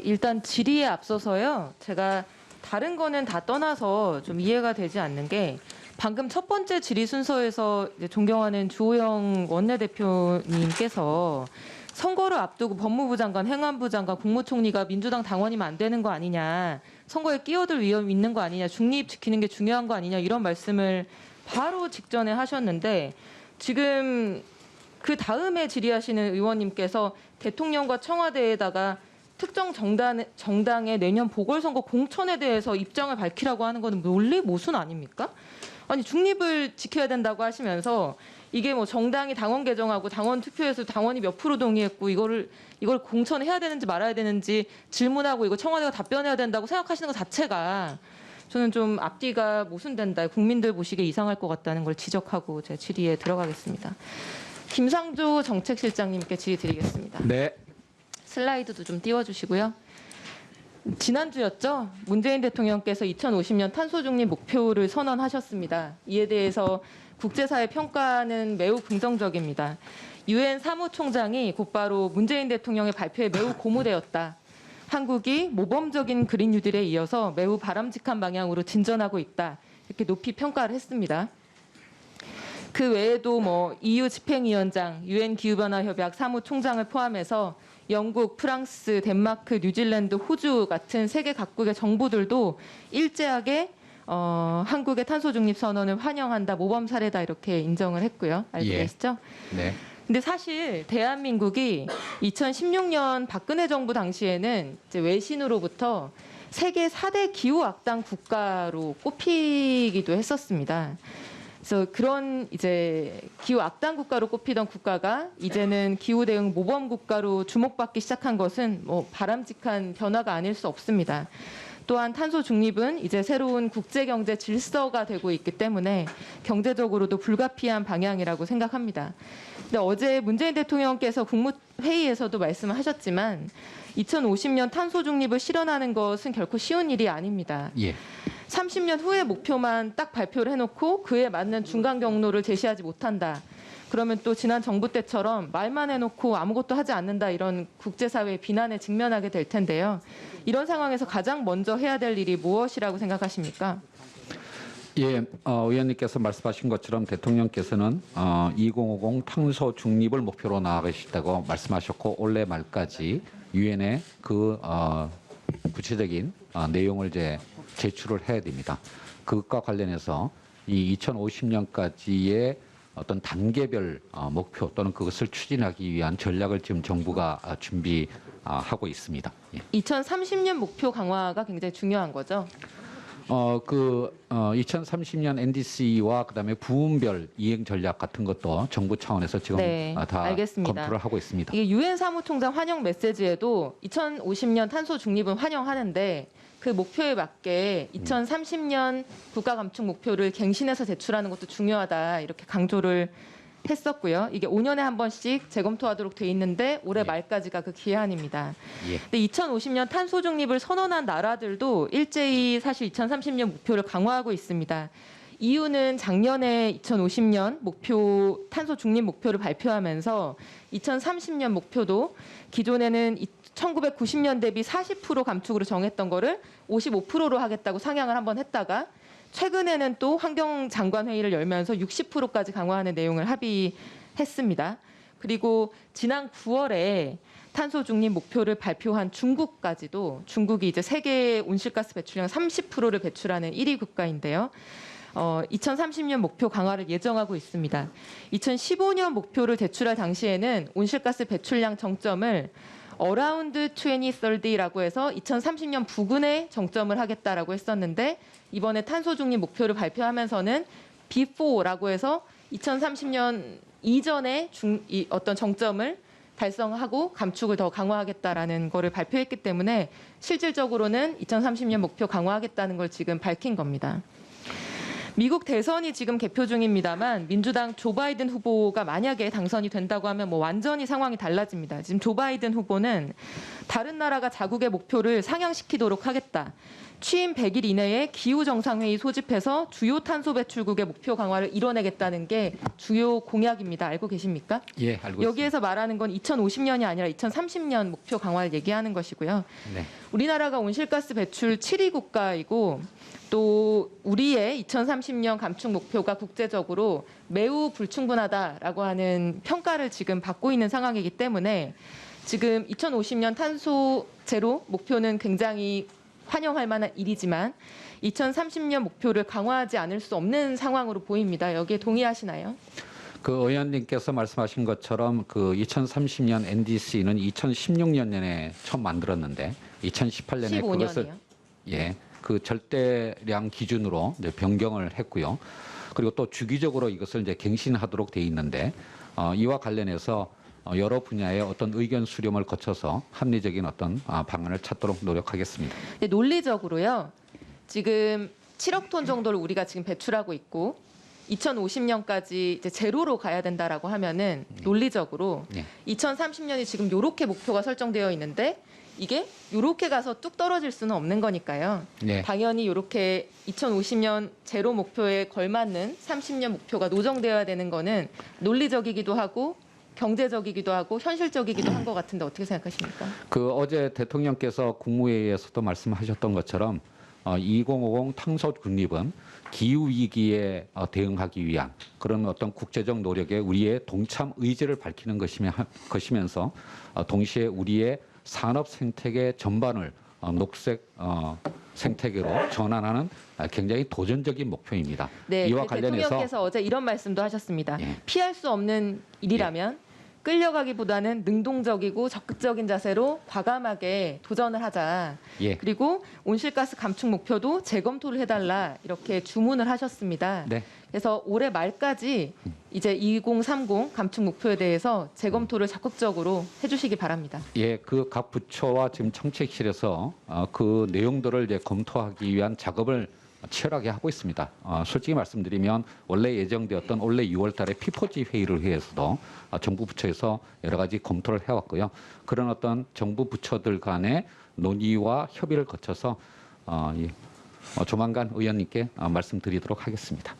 일단 질의에 앞서서요. 제가 다른 거는 다 떠나서 좀 이해가 되지 않는 게 방금 첫 번째 질의 순서에서 이제 존경하는 주호영 원내대표님께서 선거를 앞두고 법무부 장관, 행안부 장관, 국무총리가 민주당 당원이면 안 되는 거 아니냐, 선거에 끼어들 위험이 있는 거 아니냐, 중립 지키는 게 중요한 거 아니냐 이런 말씀을 바로 직전에 하셨는데 지금 그 다음에 질의하시는 의원님께서 대통령과 청와대에다가 특정 정당의 내년 보궐선거 공천에 대해서 입장을 밝히라고 하는 거는 논리 모순 아닙니까? 아니 중립을 지켜야 된다고 하시면서 이게 뭐 정당이 당원 개정하고 당원 투표에서 당원이 몇 프로 동의했고 이걸 공천해야 되는지 말아야 되는지 질문하고 이거 청와대가 답변해야 된다고 생각하시는 것 자체가 저는 좀 앞뒤가 모순된다. 국민들 보시기에 이상할 것 같다는 걸 지적하고 제 질의에 들어가겠습니다. 김상조 정책실장님께 질의 드리겠습니다. 네. 슬라이드도 좀 띄워주시고요. 지난주였죠. 문재인 대통령께서 2050년 탄소 중립 목표를 선언하셨습니다. 이에 대해서 국제사회 평가는 매우 긍정적입니다. 유엔 사무총장이 곧바로 문재인 대통령의 발표에 매우 고무되었다. 한국이 모범적인 그린 뉴딜에 이어서 매우 바람직한 방향으로 진전하고 있다. 이렇게 높이 평가를 했습니다. 그 외에도 뭐 EU 집행위원장, 유엔 기후변화 협약 사무총장을 포함해서 영국, 프랑스, 덴마크, 뉴질랜드, 호주 같은 세계 각국의 정부들도 일제하게 한국의 탄소 중립 선언을 환영한다, 모범 사례다 이렇게 인정을 했고요. 알고 계시죠? 네. 근데 사실 대한민국이 2016년 박근혜 정부 당시에는 이제 외신으로부터 세계 4대 기후 악당 국가로 꼽히기도 했었습니다. 그래서 그런 이제 기후 악당 국가로 꼽히던 국가가 이제는 기후 대응 모범 국가로 주목받기 시작한 것은 뭐 바람직한 변화가 아닐 수 없습니다. 또한 탄소 중립은 이제 새로운 국제 경제 질서가 되고 있기 때문에 경제적으로도 불가피한 방향이라고 생각합니다. 근데 어제 문재인 대통령께서 국무회의에서도 말씀하셨지만 2050년 탄소 중립을 실현하는 것은 결코 쉬운 일이 아닙니다. 예. 30년 후의 목표만 딱 발표를 해놓고 그에 맞는 중간 경로를 제시하지 못한다. 그러면 또 지난 정부 때처럼 말만 해놓고 아무것도 하지 않는다 이런 국제사회의 비난에 직면하게 될 텐데요. 이런 상황에서 가장 먼저 해야 될 일이 무엇이라고 생각하십니까? 예, 의원님께서 말씀하신 것처럼 대통령께서는 2050 탄소 중립을 목표로 나아가시다고 말씀하셨고 올해 말까지 유엔에 그 구체적인 내용을 이제 제출을 해야 됩니다. 그것과 관련해서 이 2050년까지의 어떤 단계별 목표 또는 그것을 추진하기 위한 전략을 지금 정부가 준비하고 있습니다. 예. 2030년 목표 강화가 굉장히 중요한 거죠. 2030년 NDC와 그다음에 부문별 이행 전략 같은 것도 정부 차원에서 지금 다 알겠습니다. 검토를 하고 있습니다. 이게 유엔 사무총장 환영 메시지에도 2050년 탄소 중립은 환영하는데 그 목표에 맞게 2030년 국가 감축 목표를 갱신해서 제출하는 것도 중요하다 이렇게 강조를 했었고요. 이게 5년에 한 번씩 재검토하도록 돼 있는데 올해 말까지가 그 기한입니다. 예. 근데 2050년 탄소 중립을 선언한 나라들도 일제히 사실 2030년 목표를 강화하고 있습니다. EU는 작년에 2050년 목표 탄소 중립 목표를 발표하면서 2030년 목표도 기존에는 1990년 대비 40% 감축으로 정했던 거를 55%로 하겠다고 상향을 한번 했다가 최근에는 또 환경장관회의를 열면서 60%까지 강화하는 내용을 합의했습니다. 그리고 지난 9월에 탄소 중립 목표를 발표한 중국까지도 중국이 이제 세계 온실가스 배출량 30%를 배출하는 1위 국가인데요. 2030년 목표 강화를 예정하고 있습니다. 2015년 목표를 제출할 당시에는 온실가스 배출량 정점을 어라운드 2030라고 해서 2030년 부근에 정점을 하겠다라고 했었는데 이번에 탄소 중립 목표를 발표하면서는 before라고 해서 2030년 이전에 어떤 정점을 달성하고 감축을 더 강화하겠다라는 거를 발표했기 때문에 실질적으로는 2030년 목표 강화하겠다는 걸 지금 밝힌 겁니다. 미국 대선이 지금 개표 중입니다만 민주당 조 바이든 후보가 만약에 당선이 된다고 하면 뭐 완전히 상황이 달라집니다. 지금 조 바이든 후보는 다른 나라가 자국의 목표를 상향시키도록 하겠다. 취임 100일 이내에 기후정상회의 소집해서 주요 탄소 배출국의 목표 강화를 이뤄내겠다는 게 주요 공약입니다. 알고 계십니까? 예, 알고 여기에서 말하는 건 2050년이 아니라 2030년 목표 강화를 얘기하는 것이고요. 있습니다. 네. 우리나라가 온실가스 배출 7위 국가이고 또 우리의 2030년 감축 목표가 국제적으로 매우 불충분하다라고 하는 평가를 지금 받고 있는 상황이기 때문에 지금 2050년 탄소 제로 목표는 굉장히 환영할 만한 일이지만 2030년 목표를 강화하지 않을 수 없는 상황으로 보입니다. 여기에 동의하시나요? 그 의원님께서 말씀하신 것처럼 그 2030년 NDC는 2016년에 처음 만들었는데 2018년에 15년이요. 그것을 그 절대량 기준으로 이제 변경을 했고요. 그리고 또 주기적으로 이것을 이제 갱신하도록 돼 있는데 이와 관련해서 여러 분야의 어떤 의견 수렴을 거쳐서 합리적인 어떤 방안을 찾도록 노력하겠습니다. 네, 논리적으로요. 지금 7억 톤 정도를 우리가 지금 배출하고 있고 2050년까지 이제 제로로 가야 된다라고 하면은 논리적으로 네. 2030년이 지금 이렇게 목표가 설정되어 있는데 이게 이렇게 가서 뚝 떨어질 수는 없는 거니까요. 네. 당연히 이렇게 2050년 제로 목표에 걸맞는 30년 목표가 노정되어야 되는 거는 논리적이기도 하고 경제적이기도 하고 현실적이기도 한 것 같은데 어떻게 생각하십니까? 그 어제 대통령께서 국무회의에서도 말씀하셨던 것처럼 2050 탄소 중립은 기후 위기에 대응하기 위한 그런 어떤 국제적 노력에 우리의 동참 의지를 밝히는 것이면서 동시에 우리의 산업 생태계 전반을 녹색 생태계로 전환하는 굉장히 도전적인 목표입니다. 네, 이와 그 관련해서 대통령께서 어제 이런 말씀도 하셨습니다. 예. 피할 수 없는 일이라면 끌려가기보다는 능동적이고 적극적인 자세로 과감하게 도전을 하자. 예. 그리고 온실가스 감축 목표도 재검토를 해달라 이렇게 주문을 하셨습니다. 네. 그래서 올해 말까지 이제 2030 감축 목표에 대해서 재검토를 적극적으로 해주시기 바랍니다. 예, 그 각 부처와 지금 정책실에서 그 내용들을 이제 검토하기 위한 작업을 치열하게 하고 있습니다. 솔직히 말씀드리면 원래 예정되었던 올해 6월달에 피포지 회의를 위해서도 정부 부처에서 여러 가지 검토를 해왔고요. 그런 어떤 정부 부처들 간의 논의와 협의를 거쳐서 조만간 의원님께 말씀드리도록 하겠습니다.